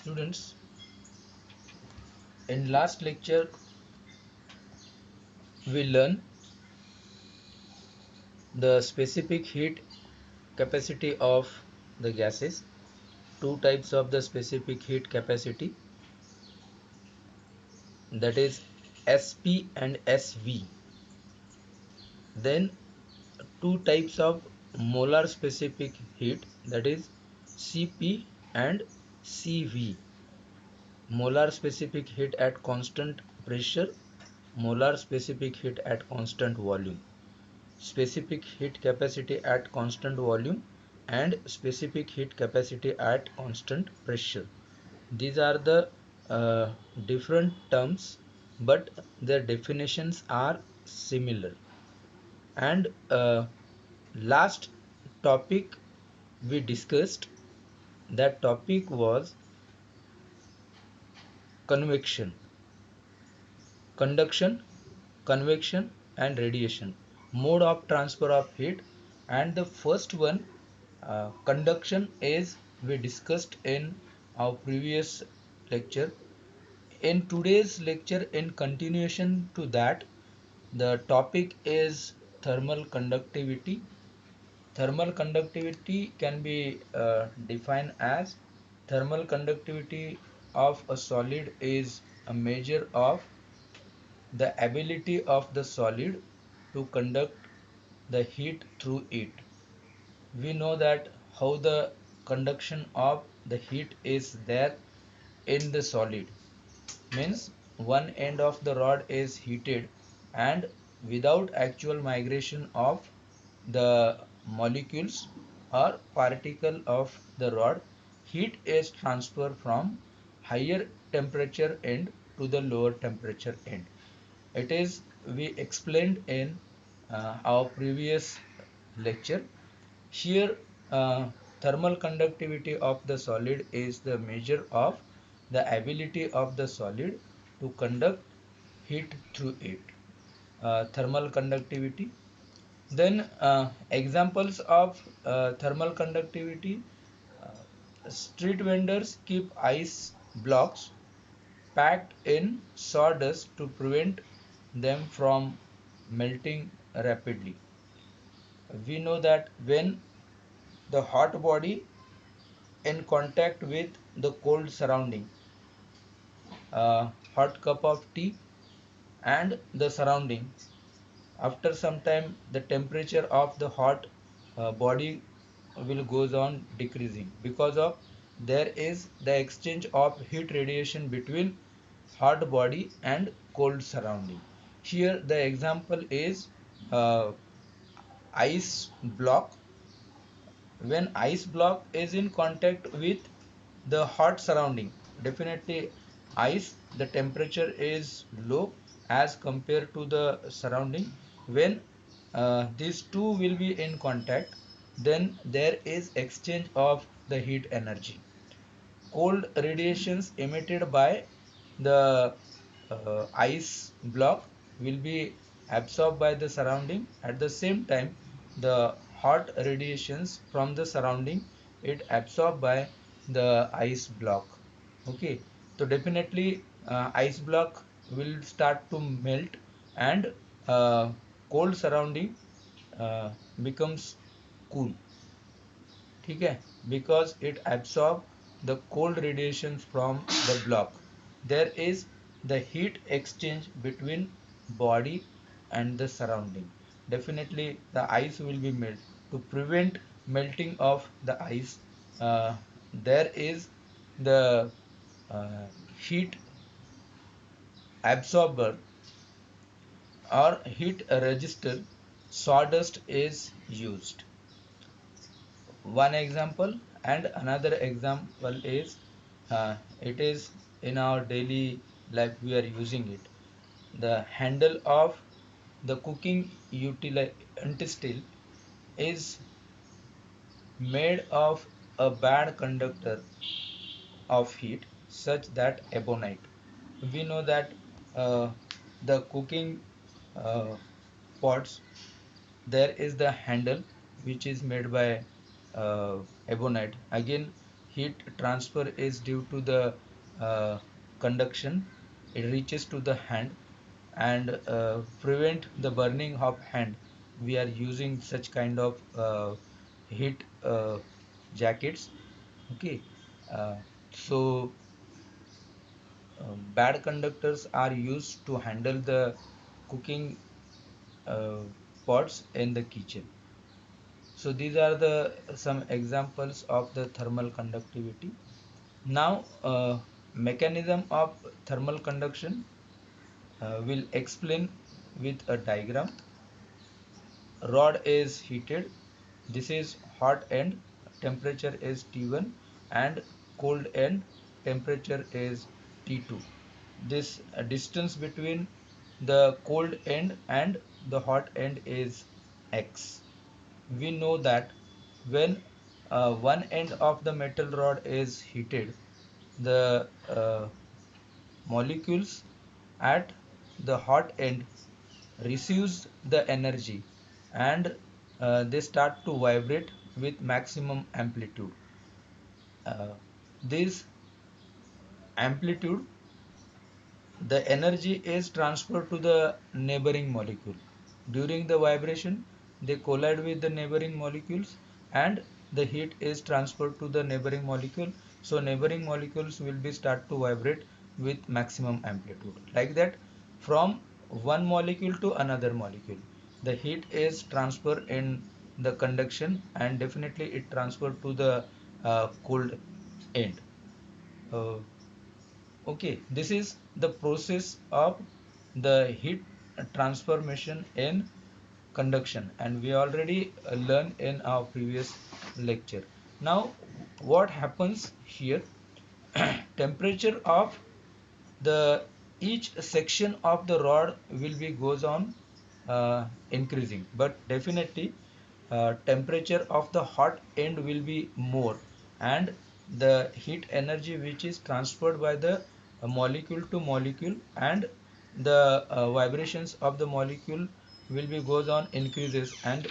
Students, in last lecture we learned the specific heat capacity of the gases, two types of the specific heat capacity, that is SP and SV. Then two types of molar specific heat, that is CP and CV. Molar specific heat at constant pressure, molar specific heat at constant volume. Specific heat capacity at constant volume and specific heat capacity at constant pressure. These are the different terms, but their definitions are similar. And last topic we discussed, that topic was convection, conduction, convection and radiation, mode of transfer of heat. And the first one, conduction, is we discussed in our previous lecture. In today's lecture, in continuation to that, the topic is thermal conductivity. Thermal conductivity can be defined as thermal conductivity of a solid is a measure of the ability of the solid to conduct the heat through it. We know that how the conduction of the heat is there in the solid, means one end of the rod is heated and without actual migration of the molecules or particle of the rod, heat is transferred from higher temperature end to the lower temperature end. It is we explained in our previous lecture. Here, thermal conductivity of the solid is the measure of the ability of the solid to conduct heat through it. Thermal conductivity. Then examples of thermal conductivity. Street vendors keep ice blocks packed in sawdust to prevent them from melting rapidly. We know that when the hot body in contact with the cold surrounding, hot cup of tea and the surrounding, after some time the temperature of the hot body will goes on decreasing because of there is the exchange of heat radiation between hot body and cold surrounding. Here the example is uh, ice block. When ice block is in contact with the hot surrounding, definitely ice, the temperature is low as compared to the surrounding. When these two will be in contact, then there is exchange of the heat energy. Cold radiations emitted by the ice block will be absorbed by the surrounding. At the same time, the hot radiations from the surrounding it absorbed by the ice block. Okay, so definitely ice block will start to melt and cold surrounding uh, becomes cool. ठीक है, because it absorbs the cold radiations from the block. There is the heat exchange between body and the surrounding. Definitely the ice will be melt. To prevent melting of the ice, there is the uh, heat absorber or heat resistor sawdust is used. One example, and another example is it is in our daily life we are using it. The handle of the cooking utensil is made of a bad conductor of heat such that ebonite. We know that uh, the cooking uh, pots, there is the handle which is made by ebonite. Again, heat transfer is due to the uh, conduction. It reaches to the hand and prevent the burning of hand. We are using such kind of heat jackets. Okay, uh, so bad conductors are used to handle the cooking uh, pots in the kitchen. So these are the some examples of the thermal conductivity. Now, mechanism of thermal conduction will explain with a diagram. Rod is heated. This is hot end. Temperature is T1 and cold end. Temperature is T2. This distance between the cold end and the hot end is X. We know that when one end of the metal rod is heated, the molecules at the hot end receives the energy and they start to vibrate with maximum amplitude. This amplitude, the energy is transferred to the neighboring molecule. During the vibration, they collide with the neighboring molecules and the heat is transferred to the neighboring molecule. So neighboring molecules will be start to vibrate with maximum amplitude. Like that, from one molecule to another molecule, the heat is transferred in the conduction and definitely it transferred to the cold end. Uh, Okay, this is the process of the heat transformation in conduction, and we already learned in our previous lecture. Now, what happens here? Temperature of the each section of the rod will be goes on increasing, but definitely temperature of the hot end will be more, and the heat energy which is transferred by the molecule to molecule and the vibrations of the molecule will be goes on increases, and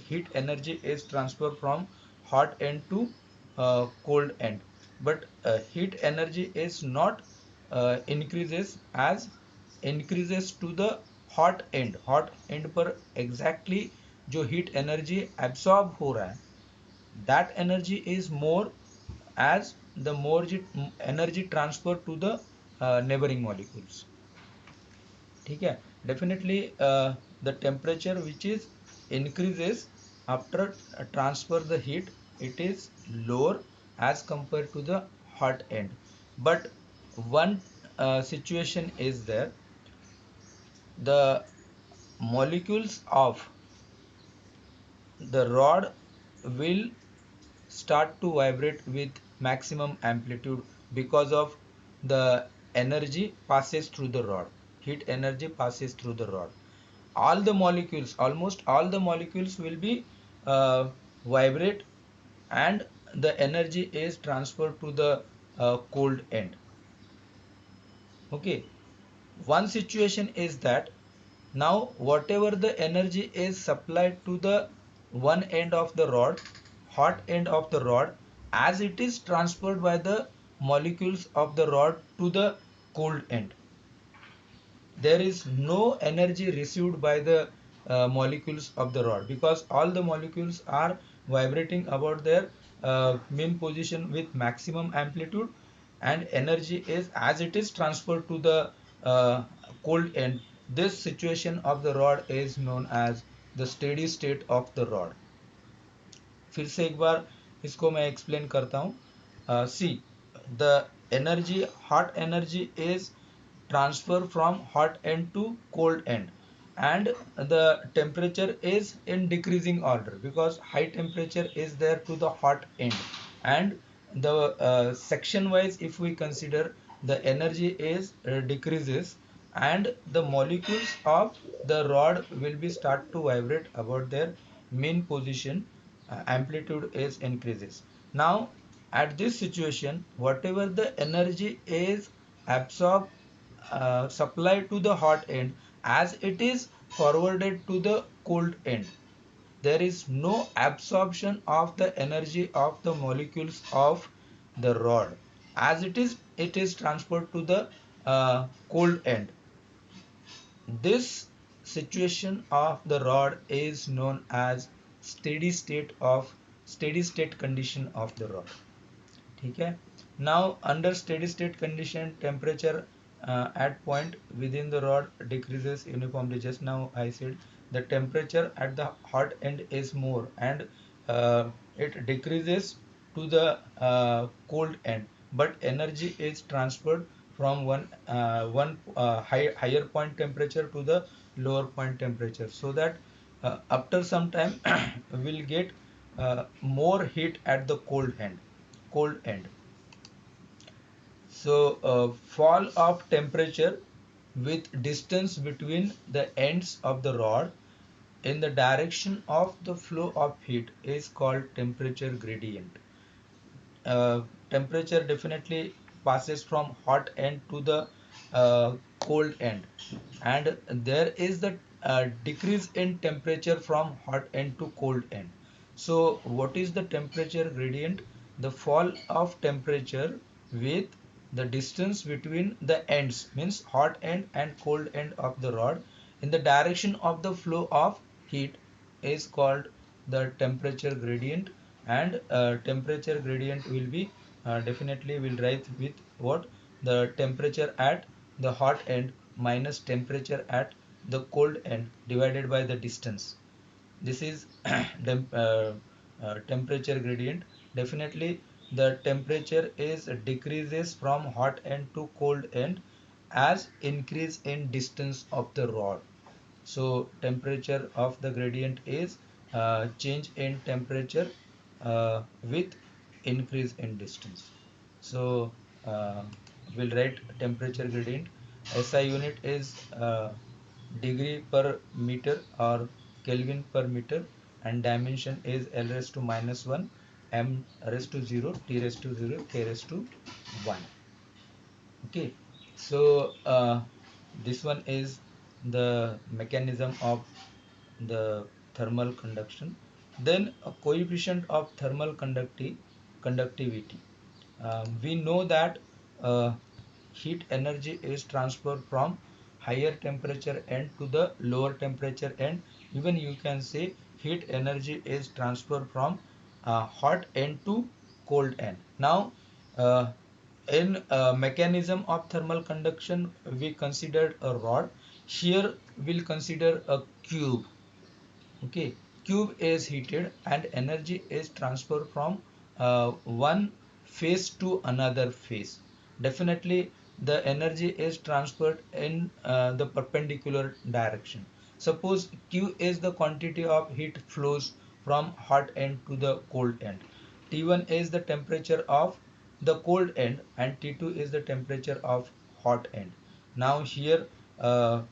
heat energy is transferred from hot end to cold end, but heat energy is not increases as increases to the hot end पर exactly जो heat energy absorb हो रहा है, that energy is more as the more energy transfer to the neighboring molecules. ठीक है, definitely the temperature which is increases after transfer the heat, it is lower as compared to the hot end, but one situation is there. The molecules of the rod will start to vibrate with maximum amplitude because of the energy passes through the rod. Heat energy passes through the rod. All the molecules, almost all the molecules will be vibrate, and the energy is transferred to the cold end. Okay, one situation is that now whatever the energy is supplied to the one end of the rod, hot end of the rod, as it is transferred by the molecules of the rod to the cold end, there is no energy received by the molecules of the rod, because all the molecules are vibrating about their mean position with maximum amplitude, and energy is as it is transferred to the uh, cold end. This situation of the rod is known as the steady state of the rod. फिर से एक बार इसको मैं explain करता हूँ. See the energy hot energy is transfer from hot end to cold end, and the temperature is in decreasing order because high temperature is there to the hot end, and the section wise if we consider, the energy is decreases, and the molecules of the rod will be start to vibrate about their mean position, amplitude is increases. Now at this situation, whatever the energy is absorbed supplied to the hot end, as it is forwarded to the cold end, there is no absorption of the energy of the molecules of the rod. As it is transferred to the cold end. This situation of the rod is known as steady state condition of the rod. ठीक है. Now under steady state condition, temperature at point within the rod decreases uniformly. Just now I said the temperature at the hot end is more, and it decreases to the cold end, but energy is transferred from higher point temperature to the lower point temperature, so that after some time we'll get more heat at the cold end. So fall of temperature with distance between the ends of the rod in the direction of the flow of heat is called temperature gradient. Temperature definitely passes from hot end to the cold end, and there is the decrease in temperature from hot end to cold end. So what is the temperature gradient? The fall of temperature with the distance between the ends, means hot end and cold end of the rod, in the direction of the flow of heat is called the temperature gradient. And temperature gradient will be definitely will write with what? The temperature at the hot end minus temperature at the cold end divided by the distance. This is temperature gradient. Definitely the temperature is decreases from hot end to cold end as increase in distance of the rod. So temperature of the gradient is change in temperature with increase in distance. So uh, we'll write temperature gradient. SI unit is degree per meter or Kelvin per meter, and dimension is L raised to minus 1, M raised to 0, T raised to 0, K raised to 1. Okay, so this one is the mechanism of the thermal conduction. Then a coefficient of thermal conductivity. We know that uh, heat energy is transferred from higher temperature end to the lower temperature end. Even you can say heat energy is transferred from hot end to cold end. Now uh, in mechanism of thermal conduction, we considered a rod. Here we'll consider a cube. Okay, cube is heated and energy is transferred from one phase to another phase. Definitely the energy is transferred in the perpendicular direction. Suppose Q is the quantity of heat flows from hot end to the cold end. T1 is the temperature of the cold end and T2 is the temperature of hot end. Now here uh,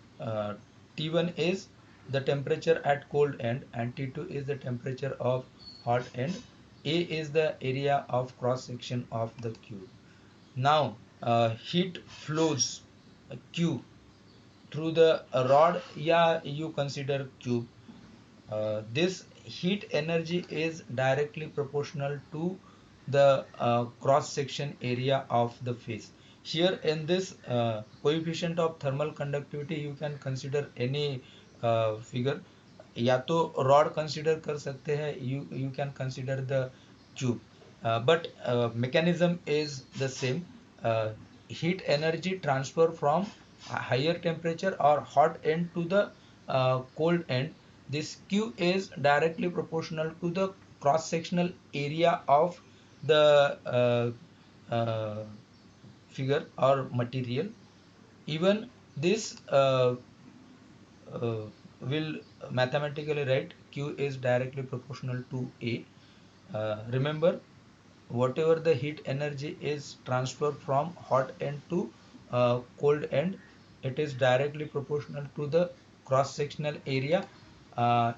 T1 is the temperature at cold end and T2 is the temperature of hot end. A is the area of cross section of the cube. Now heat flows Q through the rod. Yeah, you consider cube. This heat energy is directly proportional to the cross section area of the face. Here in this coefficient of thermal conductivity, you can consider any figure. या तो rod consider कर सकते हैं, you can consider the tube, but mechanism is the same. uh, Heat energy transfer from a higher temperature or hot end to the cold end. This Q is directly proportional to the cross sectional area of the uh, figure or material. Even this uh, will mathematically write Q is directly proportional to A. Remember, whatever the heat energy is transferred from hot end to cold end, it is directly proportional to the cross sectional area.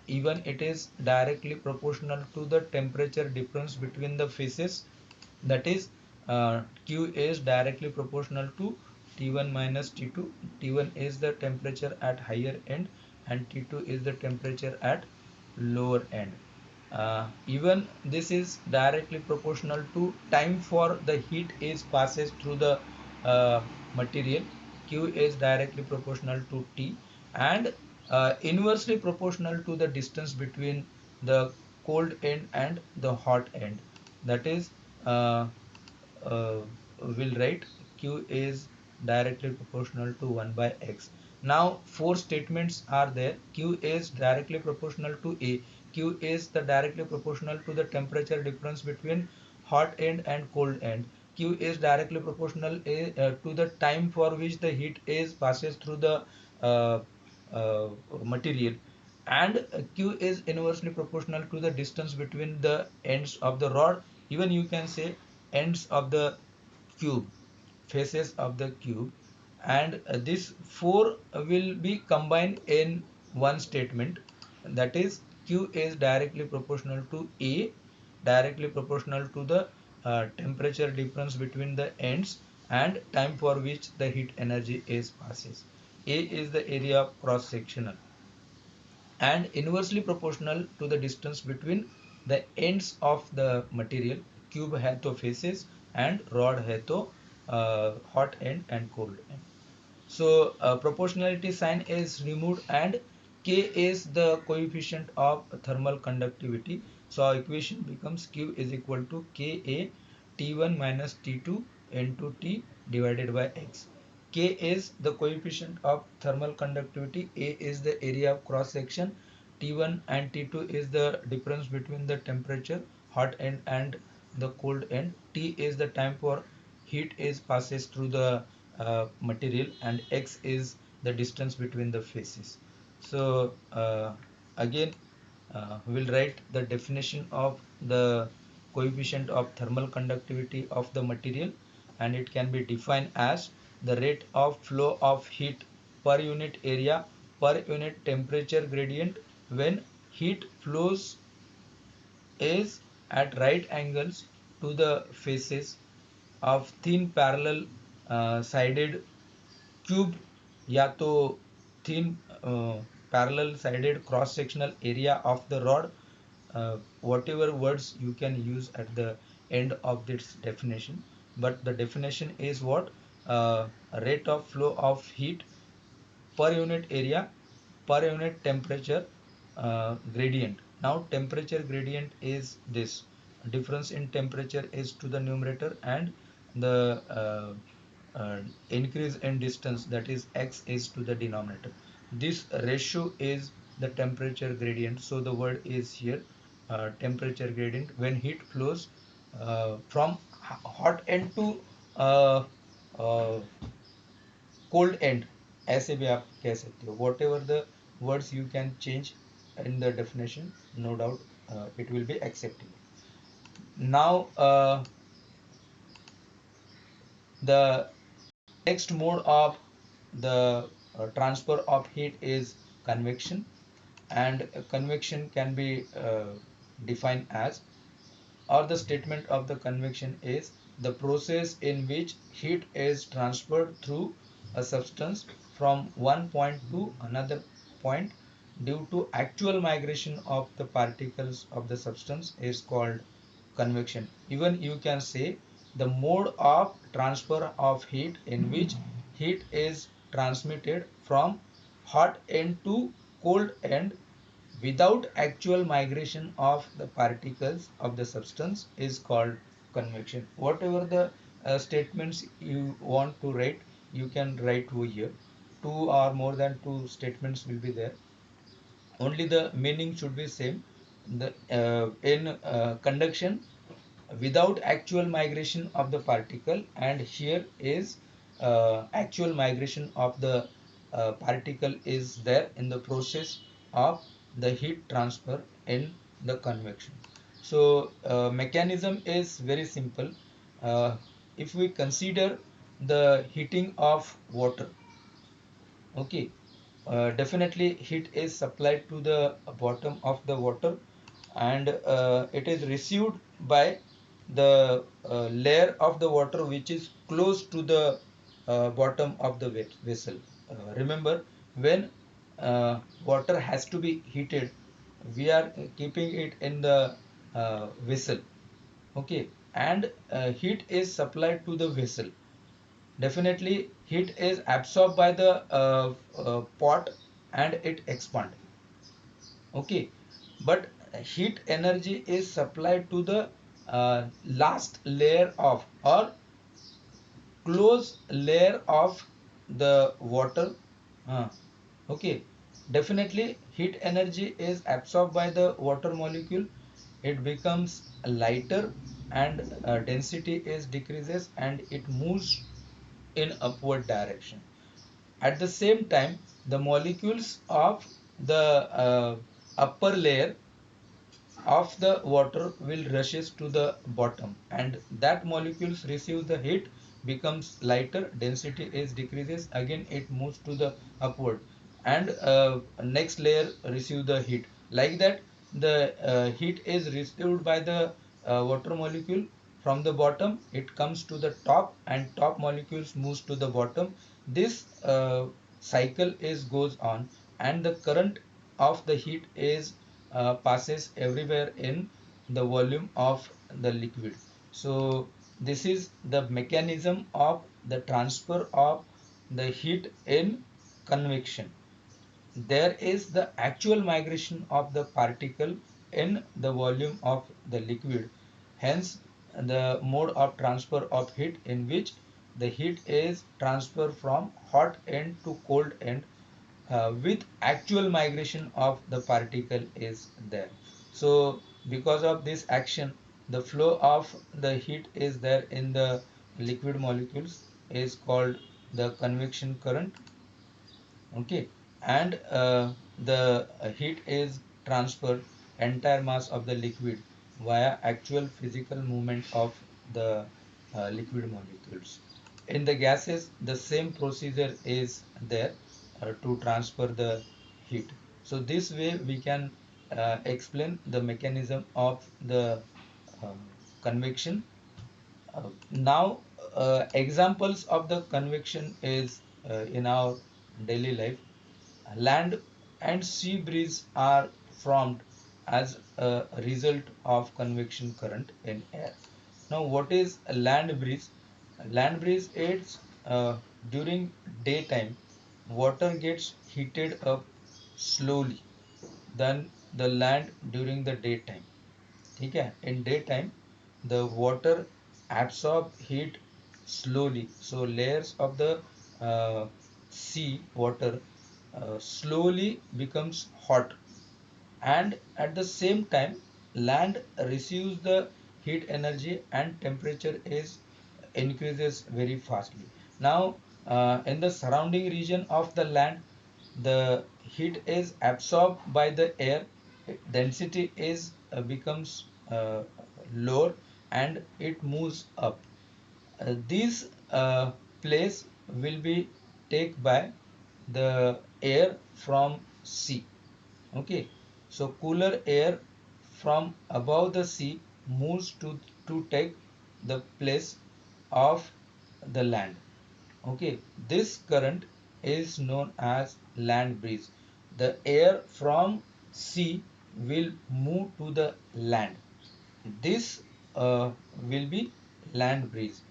Even it is directly proportional to the temperature difference between the phases. That is, Q is directly proportional to T1 minus T2. T1 is the temperature at higher end and T2 is the temperature at lower end. even this is directly proportional to time for the heat is passes through the uh, material. Q is directly proportional to T, and inversely proportional to the distance between the cold end and the hot end. That is, uh, uh, will write Q is directly proportional to 1 by x. Now four statements are there. Q is directly proportional to A. Q is the directly proportional to the temperature difference between hot end and cold end. Q is directly proportional to the time for which the heat is passes through the uh, uh, material, and Q is inversely proportional to the distance between the ends of the rod. Even you can say ends of the cube, faces of the cube, and this four will be combined in one statement. That is, Q is directly proportional to A, directly proportional to the temperature difference between the ends and time for which the heat energy is passes. A is the area of cross sectional and inversely proportional to the distance between the ends of the material. Cube है तो faces and rod है तो hot end and cold end. So proportionality sign is removed and K is the coefficient of thermal conductivity. So our equation becomes Q is equal to Ka T1 minus T2 into T divided by X. K is the coefficient of thermal conductivity, A is the area of cross section, T1 and T2 is the difference between the temperature, hot end and the cold end, T is the time for heat is passes through the material, and X is the distance between the faces. So again we'll write the definition of the coefficient of thermal conductivity of the material, and it can be defined as the rate of flow of heat per unit area per unit temperature gradient when heat flows is at right angles to the faces of thin parallel sided cube या तो thin parallel sided cross sectional area of the rod, whatever words you can use at the end of this definition, but the definition is what, rate of flow of heat per unit area per unit temperature gradient. Now temperature gradient is this difference in temperature is to the numerator, and the increase in distance, that is x, is to the denominator. This ratio is the temperature gradient. So the word is here, temperature gradient when heat flows from hot end to uh, uh, cold end, ऐसे भी आप कह सकते हो. Whatever the words you can change in the definition, no doubt it will be acceptable. Now the next mode of the transfer of heat is convection, and convection can be defined as, or the statement of the convection is the process in which heat is transferred through a substance from one point to another point due to actual migration of the particles of the substance is called convection. Even you can say the mode of transfer of heat in which heat is transmitted from hot end to cold end without actual migration of the particles of the substance is called convection. Whatever the statements you want to write, you can write over here. Two or more than two statements will be there. Only the meaning should be same. The in conduction, without actual migration of the particle, and here is actual migration of the particle is there in the process of the heat transfer in the convection. So mechanism is very simple. uh, if we consider the heating of water, okay, definitely heat is supplied to the bottom of the water, and it is received by the layer of the water which is close to the bottom of the vessel. Remember, when water has to be heated, we are keeping it in the vessel. Okay, and heat is supplied to the vessel. Definitely, heat is absorbed by the pot and it expand. Okay, but heat energy is supplied to the last layer of or close layer of the water. Uh, okay, definitely heat energy is absorbed by the water molecule. It becomes lighter and density is decreases and it moves in upward direction. At the same time, the molecules of the upper layer of the water will rushes to the bottom, and that molecules receive the heat, becomes lighter, density is decreases, again it moves to the upward, and next layer receive the heat. Like that, the heat is received by the water molecule from the bottom, it comes to the top, and top molecules moves to the bottom. This cycle is goes on, and the current of the heat is passes everywhere in the volume of the liquid. So this is the mechanism of the transfer of the heat in convection. There is the actual migration of the particle in the volume of the liquid. Hence, the mode of transfer of heat in which the heat is transferred from hot end to cold end with actual migration of the particle is there. So because of this action, the flow of the heat is there in the liquid molecules is called the convection current. Okay, and the heat is transferred entire mass of the liquid via actual physical movement of the liquid molecules. In the gases, the same procedure is there to transfer the heat. So this way we can explain the mechanism of the uh, convection. Now, examples of the convection is in our daily life. Land and sea breeze are formed as a result of convection current in air. Now, what is a land breeze? Land breeze is during daytime, water gets heated up slowly than the land during the daytime. ठीक है, in daytime the water absorb heat slowly, so layers of the sea water slowly becomes hot, and at the same time land receives the heat energy and temperature is increases very fastly. Now in the surrounding region of the land, the heat is absorbed by the air, density is becomes lower and it moves up. These place will be take by the air from sea. Okay, so cooler air from above the sea moves to take the place of the land. Okay, this current is known as land breeze. The air from sea will move to the land. This will be land breeze.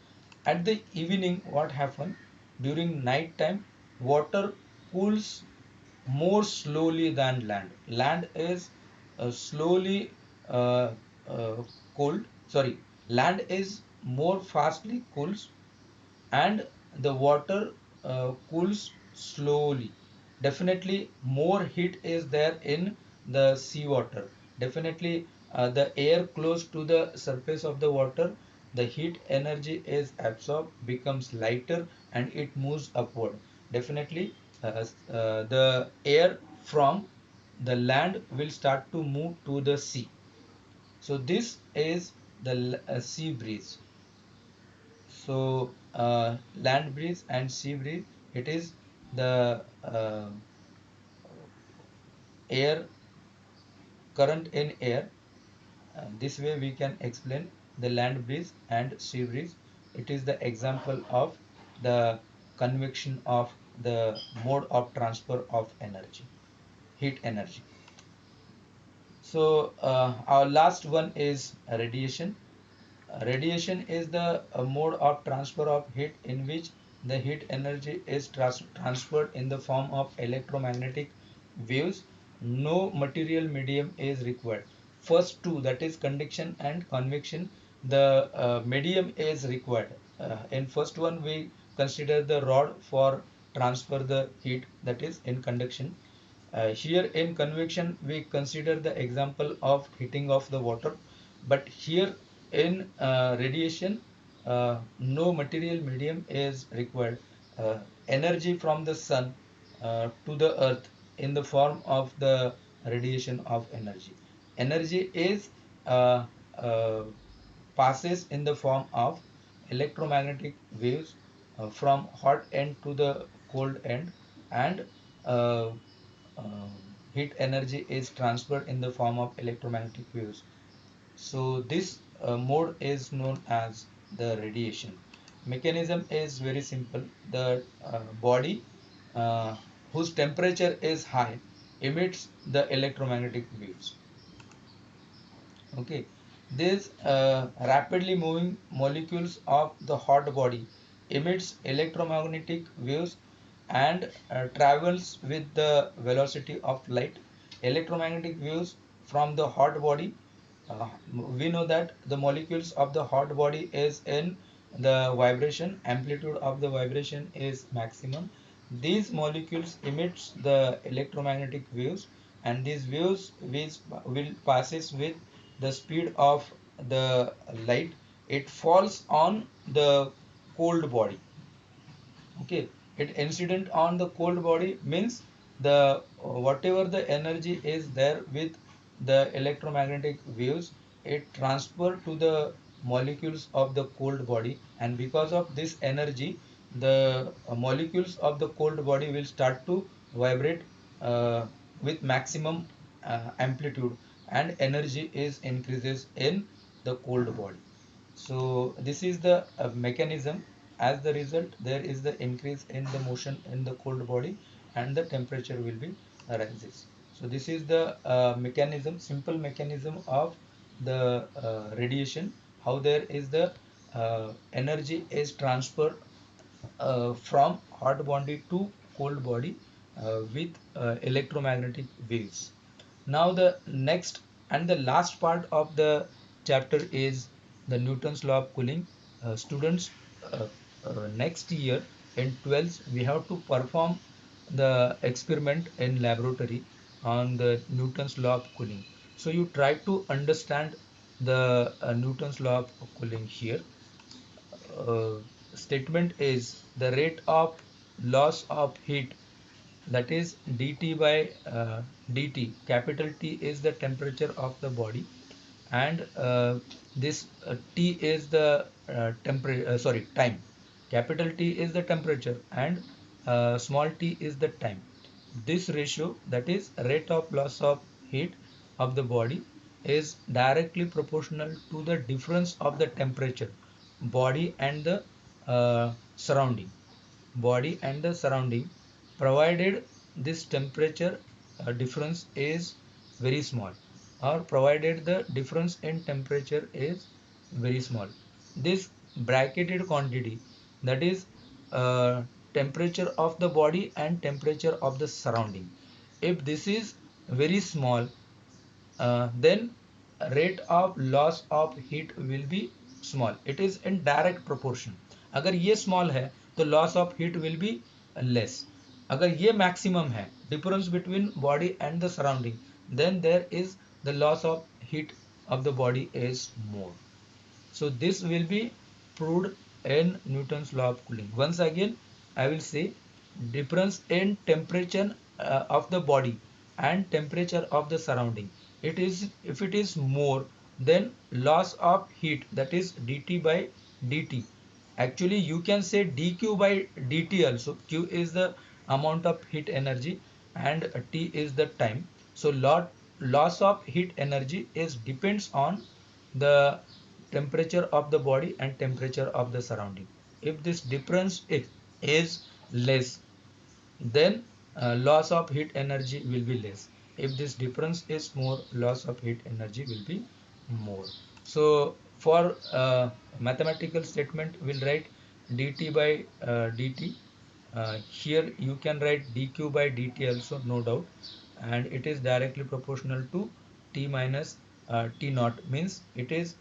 At the evening, what happen? During night time, water cools more slowly than land. Land is slowly uh, cooled. Sorry, land is more fastly cools, and the water cools slowly. Definitely more heat is there in the sea water. Definitely the air close to the surface of the water, the heat energy is absorbed, becomes lighter, and it moves upward. Definitely the air from the land will start to move to the sea. So this is the sea breeze. So land breeze and sea breeze, it is the air current in air. This way we can explain the land breeze and sea breeze. It is the example of the convection of the mode of transfer of energy, heat energy. So our last one is radiation. Radiation is the mode of transfer of heat in which the heat energy is transferred in the form of electromagnetic waves. No material medium is required. First two, that is conduction and convection, the medium is required. In first one, we consider the rod for transfer the heat, that is in conduction. Here in convection, we consider the example of heating of the water, but here in radiation, no material medium is required. Energy from the sun to the earth in the form of the radiation of energy. Energy is uh, uh, passes in the form of electromagnetic waves from hot end to the cold end, and uh, uh, heat energy is transferred in the form of electromagnetic waves. So this mode is known as the radiation. Mechanism is very simple. The body whose temperature is high emits the electromagnetic waves. Okay, these rapidly moving molecules of the hot body emits electromagnetic waves and travels with the velocity of light. Electromagnetic waves from the hot body, we know that the molecules of the hot body is in the vibration, amplitude of the vibration is maximum. These molecules emits the electromagnetic waves, and these waves will passes with the speed of the light. It falls on the cold body. Okay, it incident on the cold body means the whatever the energy is there with the electromagnetic waves, it transfer to the molecules of the cold body, and because of this energy, the molecules of the cold body will start to vibrate with maximum amplitude, and energy is increases in the cold body. So this is the mechanism. As the result, there is the increase in the motion in the cold body, and the temperature will be rises. So this is the mechanism, simple mechanism of the radiation. How there is the energy is transferred from hot body to cold body with electromagnetic waves. Now the next and the last part of the chapter is the Newton's law of cooling. Students, uh, next year in 12th we have to perform the experiment in laboratory on the Newton's law of cooling. So you try to understand the Newton's law of cooling here. uh, Statement is the rate of loss of heat, that is dt by dt. Capital T is the temperature of the body, and this T is the temperature, sorry, time. Capital T is the temperature, and small t is the time. This ratio, that is rate of loss of heat of the body, is directly proportional to the difference of the temperature body and the surrounding body and the surrounding, provided this temperature difference is very small, or provided the difference in temperature is very small. This bracketed quantity, that is temperature of the body and temperature of the surrounding, if this is very small, then rate of loss of heat will be small. It is in direct proportion. अगर ये small है तो loss of heat will be less. अगर ये maximum है, difference between body and the surrounding, then there is the loss of heat of the body is more. So this will be proved in Newton's law of cooling. Once again, I will say difference in temperature of the body and temperature of the surrounding. It is, if it is more, then loss of heat, that is dt by dt. Actually, you can say dq by dt also. Q is the amount of heat energy and T is the time. So loss of heat energy is depends on the temperature of the body and temperature of the surrounding. If this difference is less, then loss of heat energy will be less. If this difference is more, loss of heat energy will be more. So for mathematical statement, we'll write dt by dt. Here you can write dq by dt also, no doubt, and it is directly proportional to T minus T naught, means it is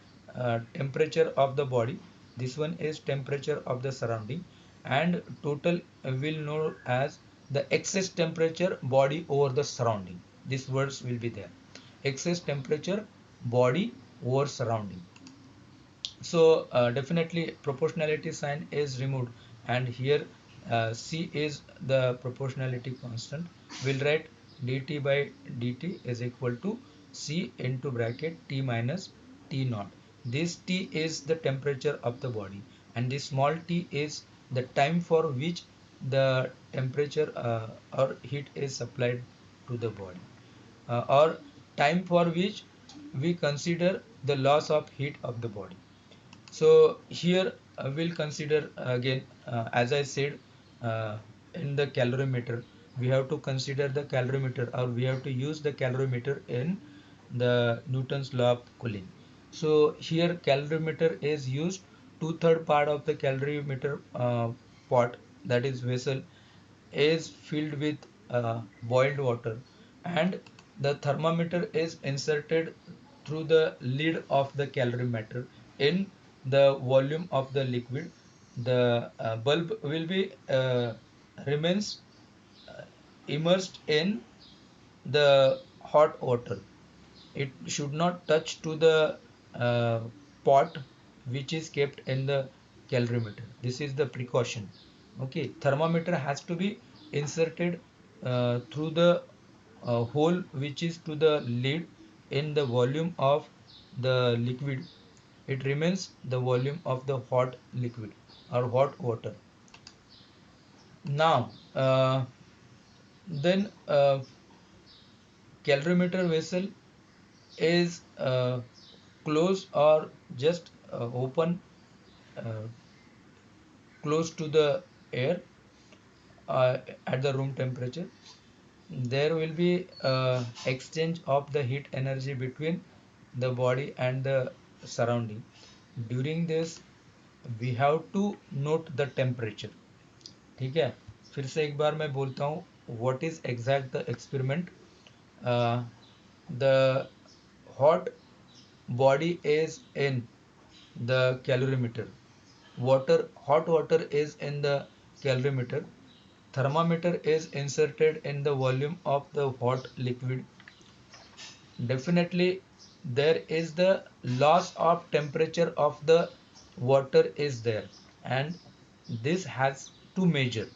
temperature of the body. This one is temperature of the surrounding, and total will know as the excess temperature body over the surrounding. These words will be there. Excess temperature body over surrounding. So definitely proportionality sign is removed, and here C is the proportionality constant. We'll write dt by dt is equal to C into bracket T minus T naught. This T is the temperature of the body, and this small t is the time for which the temperature or heat is supplied to the body, or time for which we consider the loss of heat of the body. So here we'll consider again, as I said, in the calorimeter, we have to consider the calorimeter, or we have to use the calorimeter in the Newton's law of cooling. So here calorimeter is used. Two-third part of the calorimeter pot, that is vessel, is filled with boiled water, and the thermometer is inserted through the lid of the calorimeter in the volume of the liquid. The bulb will be remains immersed in the hot water. It should not touch to the uh, pot which is kept in the calorimeter. This is the precaution. Okay, thermometer has to be inserted through the hole which is to the lid in the volume of the liquid. It remains the volume of the hot liquid or hot water. Now then calorimeter vessel is close or just open, uh, close to the air at the room temperature. There will be exchange of the heat energy between the body and the surrounding. During this we have to note the temperature. ठीक है, फिर से एक बार मैं बोलता हूँ what is exact the experiment. The hot body is in the calorimeter, hot water is in the calorimeter, thermometer is inserted in the volume of the hot liquid. Definitely there is the loss of temperature of the water is there, and this has to measure.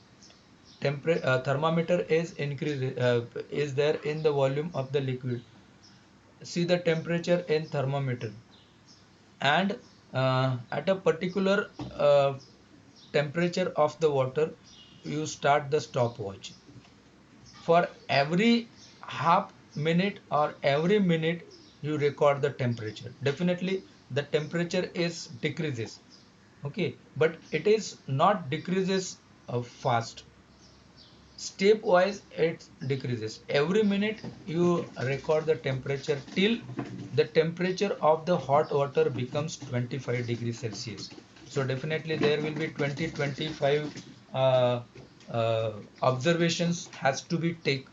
Thermometer is is there in the volume of the liquid. See the temperature in thermometer, and at a particular temperature of the water you start the stopwatch. For every half minute or every minute you record the temperature. Definitely the temperature is decreases, okay, but it is not decreases fast. Stepwise it decreases. Every minute you record the temperature till the temperature of the hot water becomes 25 degrees Celsius. So definitely there will be 20-25 uh, observations has to be take.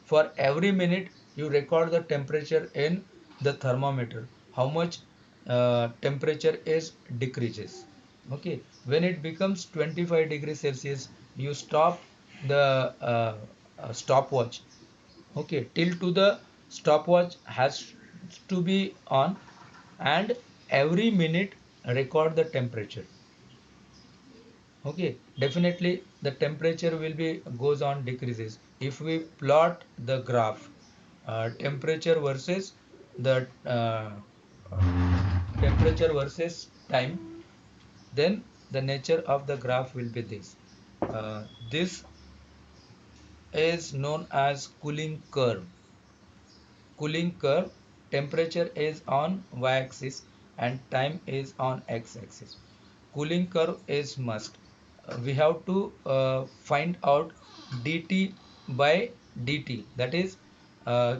For every minute you record the temperature in the thermometer, how much temperature is decreases. Okay, when it becomes 25 degrees Celsius you stop the stopwatch. Okay, till to the stopwatch has to be on, and every minute record the temperature. Okay, definitely the temperature will be goes on decreases. If we plot the graph, temperature versus the temperature versus time, then the nature of the graph will be this. This is known as cooling curve. Cooling curve, temperature is on y-axis and time is on x-axis. Cooling curve is must. We have to find out dt by dt, that is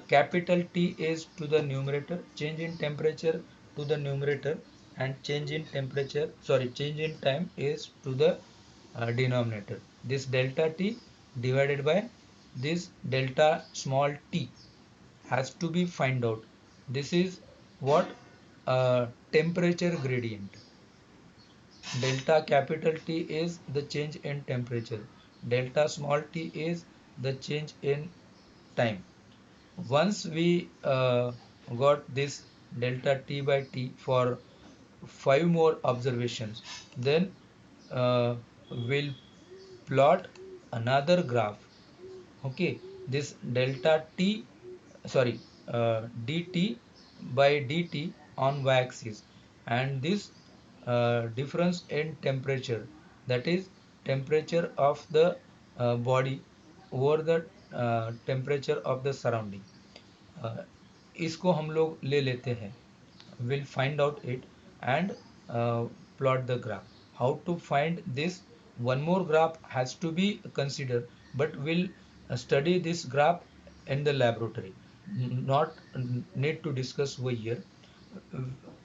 capital T is to the numerator, change in temperature to the numerator, and change in time is to the denominator. This delta T divided by this delta small t has to be find out. This is what temperature gradient. Delta capital T is the change in temperature. Delta small t is the change in time. Once we got this delta t by t for 5 more observations, then we'll plot another graph. Okay, this delta t, sorry, dt by dt on y-axis, and this difference in temperature, that is temperature of the body over the temperature of the surrounding. uh, इसको हम लोग ले लेते हैं, will find out it, and plot the graph. How to find this? One more graph has to be considered, but we'll study this graph in the laboratory, not need to discuss over here.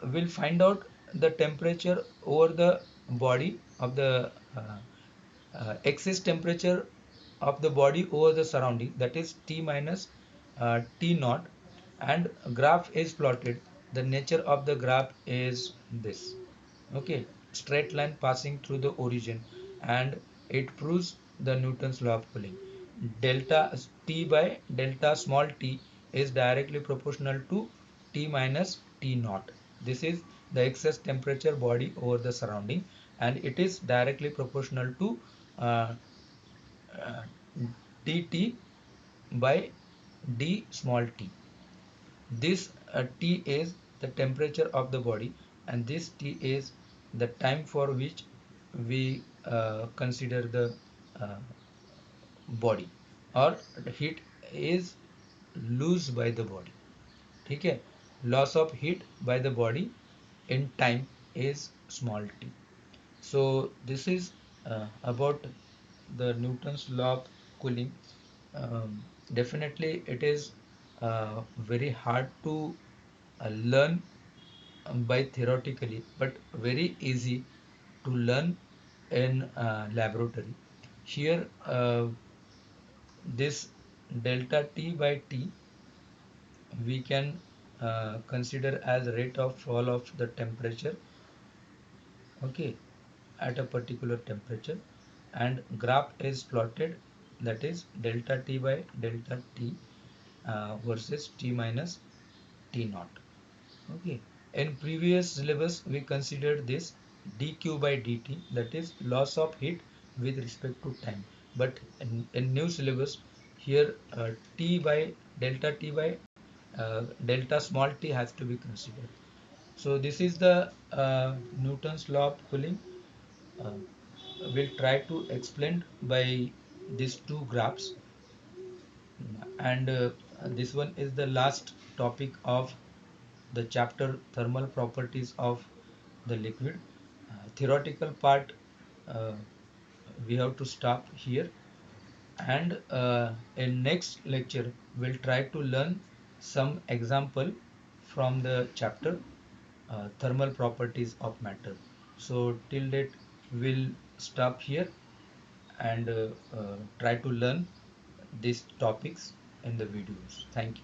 We'll find out the temperature over the body of the excess temperature of the body over the surrounding, that is T minus T naught, and graph is plotted. The nature of the graph is this. Okay, straight line passing through the origin, and it proves the Newton's law of cooling. Delta T by delta small t is directly proportional to T minus T naught. This is the excess temperature body over the surrounding, and it is directly proportional to uh, uh, dt by d small t. This T is the temperature of the body, and this T is the time for which we consider the uh, body, or the heat is lost by the body. ठीक है, loss of heat by the body in time is small t. So this is about the Newton's law of cooling. Definitely it is very hard to learn by theoretically, but very easy to learn in laboratory. Here this delta T by T we can consider as rate of fall of the temperature, okay, at a particular temperature, and graph is plotted, that is delta T by delta T versus T minus T naught. Okay, in previous syllabus we considered this dq by dt, that is loss of heat with respect to time, but in new syllabus here t by delta t by delta small t has to be considered. So this is the Newton's law of cooling. Uh, we'll try to explain by these two graphs, and this one is the last topic of the chapter thermal properties of the liquid. Theoretical part uh, we have to stop here, and in next lecture we'll try to learn some example from the chapter thermal properties of matter. So till date we'll stop here, and try to learn these topics in the videos. Thank you.